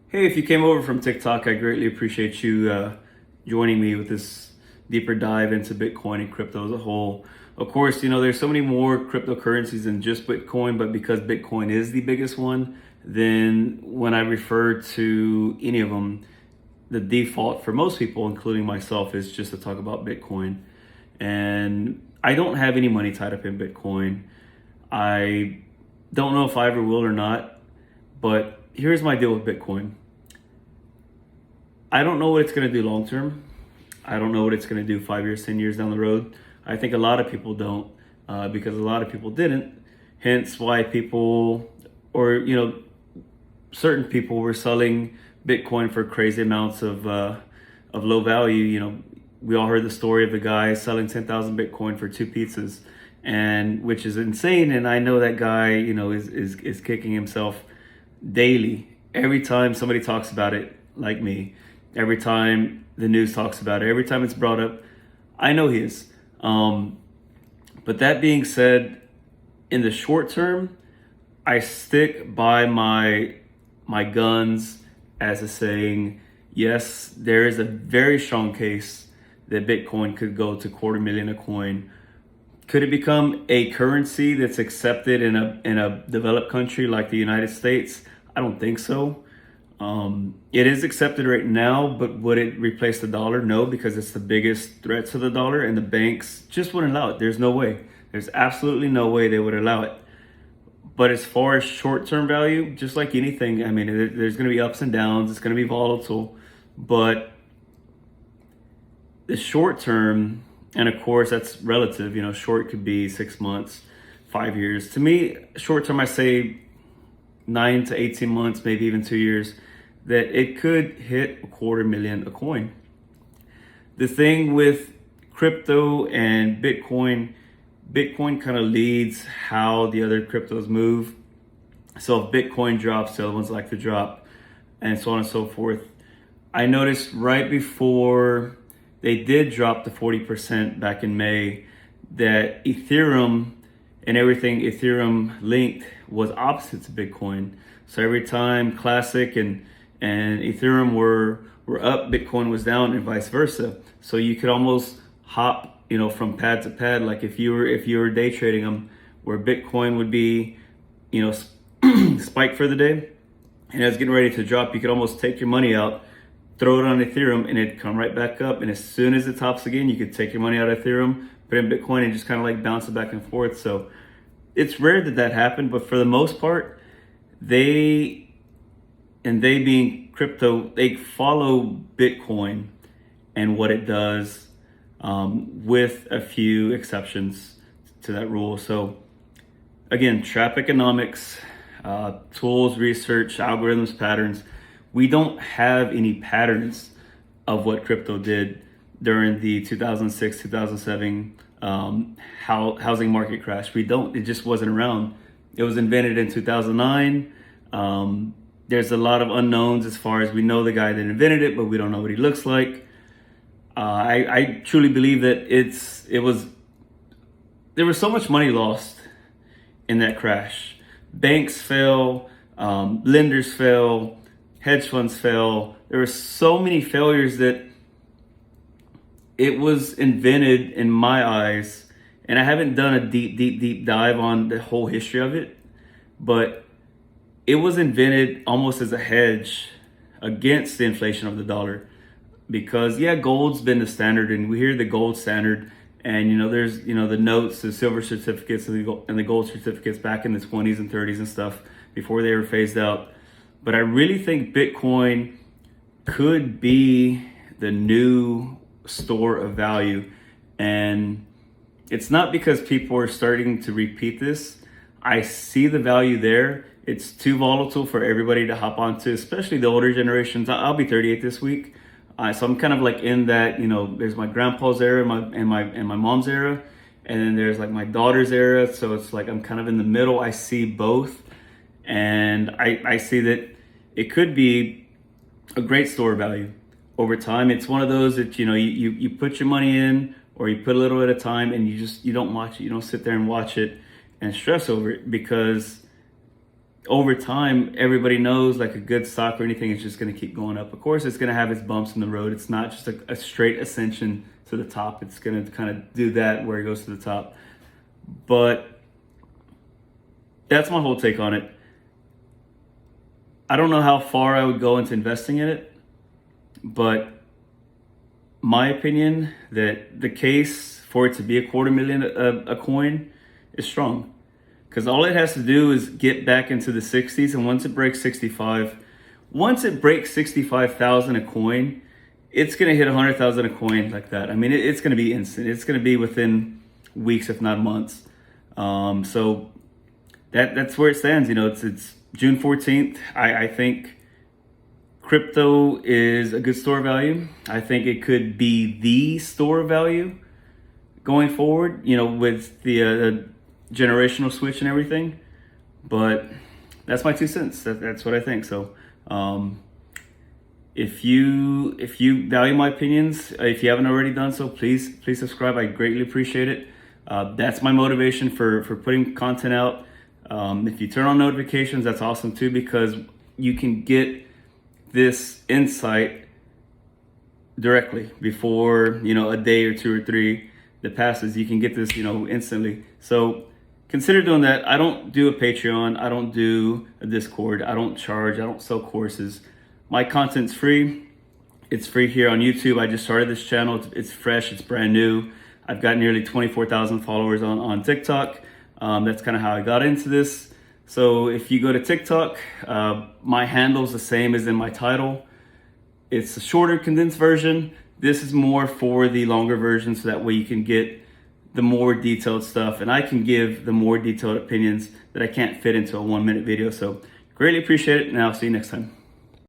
Hey, if you came over from TikTok, I greatly appreciate you joining me with this deeper dive into Bitcoin and crypto as a whole. Of course, there's so many more cryptocurrencies than just Bitcoin, but because Bitcoin is the biggest one, then when I refer to any of them, the default for most people, including myself, is just to talk about Bitcoin. And I don't have any money tied up in Bitcoin. I don't know if I ever will or not, but here's my deal with Bitcoin. I don't know what it's going to do long term. I don't know what it's going to do 5 years, 10 years down the road. I think a lot of people don't because a lot of people didn't. Hence why people, or, certain people were selling Bitcoin for crazy amounts of low value. We all heard the story of the guy selling 10,000 Bitcoin for two pizzas, and which is insane. And I know that guy, is kicking himself daily every time somebody talks about it, like me. Every time the news talks about it, every time it's brought up, I know he is. But that being said, in the short term, I stick by my guns as a saying. Yes, there is a very strong case that Bitcoin could go to 250,000 a coin. Could it become a currency that's accepted in a developed country like the United States? I don't think so. It is accepted right now, but would it replace the dollar? No, because it's the biggest threat to the dollar, and the banks just wouldn't allow it. There's no way. There's absolutely no way they would allow it. But as far as short-term value, just like anything, I mean, there's going to be ups and downs. It's going to be volatile, but the short term, and of course that's relative. Short could be 6 months, 5 years. To me, short term, I say 9 to 18 months, maybe even 2 years, that it could hit 250,000 a coin. The thing with crypto and Bitcoin kind of leads how the other cryptos move. So if Bitcoin drops, the other ones like to drop, and so on and so forth. I noticed right before they did drop to 40% back in May that Ethereum and everything Ethereum linked was opposite to Bitcoin. So every time Classic and Ethereum were up, Bitcoin was down, and vice versa. So you could almost hop, from pad to pad. Like if you were day trading them, where Bitcoin would be, spike for the day, and it's getting ready to drop, you could almost take your money out, throw it on Ethereum, and it'd come right back up. And as soon as it tops again, you could take your money out of Ethereum, put in Bitcoin, and just kind of like bounce it back and forth. So it's rare that happened, but for the most part, they being crypto, they follow Bitcoin and what it does, with a few exceptions to that rule. So again, trap economics, tools, research, algorithms, patterns. We don't have any patterns of what crypto did during the 2006, 2007 housing market crash. We don't. It just wasn't around. It was invented in 2009. There's a lot of unknowns as far as we know the guy that invented it, but we don't know what he looks like. I truly believe that there was so much money lost in that crash. Banks fell, lenders fell, hedge funds fell. There were so many failures that it was invented, in my eyes, and I haven't done a deep dive on the whole history of it, but it was invented almost as a hedge against the inflation of the dollar. Because gold's been the standard, and we hear the gold standard, and there's the notes, the silver certificates, and the gold certificates back in the 20s and 30s and stuff before they were phased out. But I really think Bitcoin could be the new store of value, and it's not because people are starting to repeat this. I see the value there. It's too volatile for everybody to hop onto, especially the older generations. I'll be 38 this week. So I'm kind of like in that, there's my grandpa's era and my mom's era, and then there's like my daughter's era. So it's like I'm kind of in the middle. I see both, and I see that it could be a great store of value over time. It's one of those that you put your money in, or you put a little at a time, and you don't watch it. You don't sit there and watch it and stress over it, because over time, everybody knows like a good stock or anything is just going to keep going up. Of course, it's going to have its bumps in the road. It's not just a straight ascension to the top. It's going to kind of do that where it goes to the top. But that's my whole take on it. I don't know how far I would go into investing in it, but my opinion that the case for it to be $250,000 a coin is strong. Because all it has to do is get back into the 60s, and once it breaks 65, once it breaks 65,000 a coin, it's gonna hit 100,000 a coin like that. I mean, it's gonna be instant. It's gonna be within weeks, if not months. So that's where it stands. You know, it's June 14th. I think crypto is a good store value. I think it could be the store value going forward. You know, with the generational switch and everything, but that's my 2 cents. That's what I think. So if you value my opinions, if you haven't already done so, please subscribe. I greatly appreciate it. That's my motivation for putting content out. If you turn on notifications, that's awesome too, because you can get this insight directly before, you know, a day or 2 or 3 that passes. You can get this, you know, instantly. So consider doing that. I don't do a Patreon. I don't do a Discord. I don't charge. I don't sell courses. My content's free. It's free here on YouTube. I just started this channel. It's fresh. It's brand new. I've got nearly 24,000 followers on TikTok. That's kind of how I got into this. So if you go to TikTok, my handle's the same as in my title. It's a shorter, condensed version. This is more for the longer version, so that way you can get the more detailed stuff, and I can give the more detailed opinions that I can't fit into a 1-minute video. So greatly appreciate it, and I'll see you next time.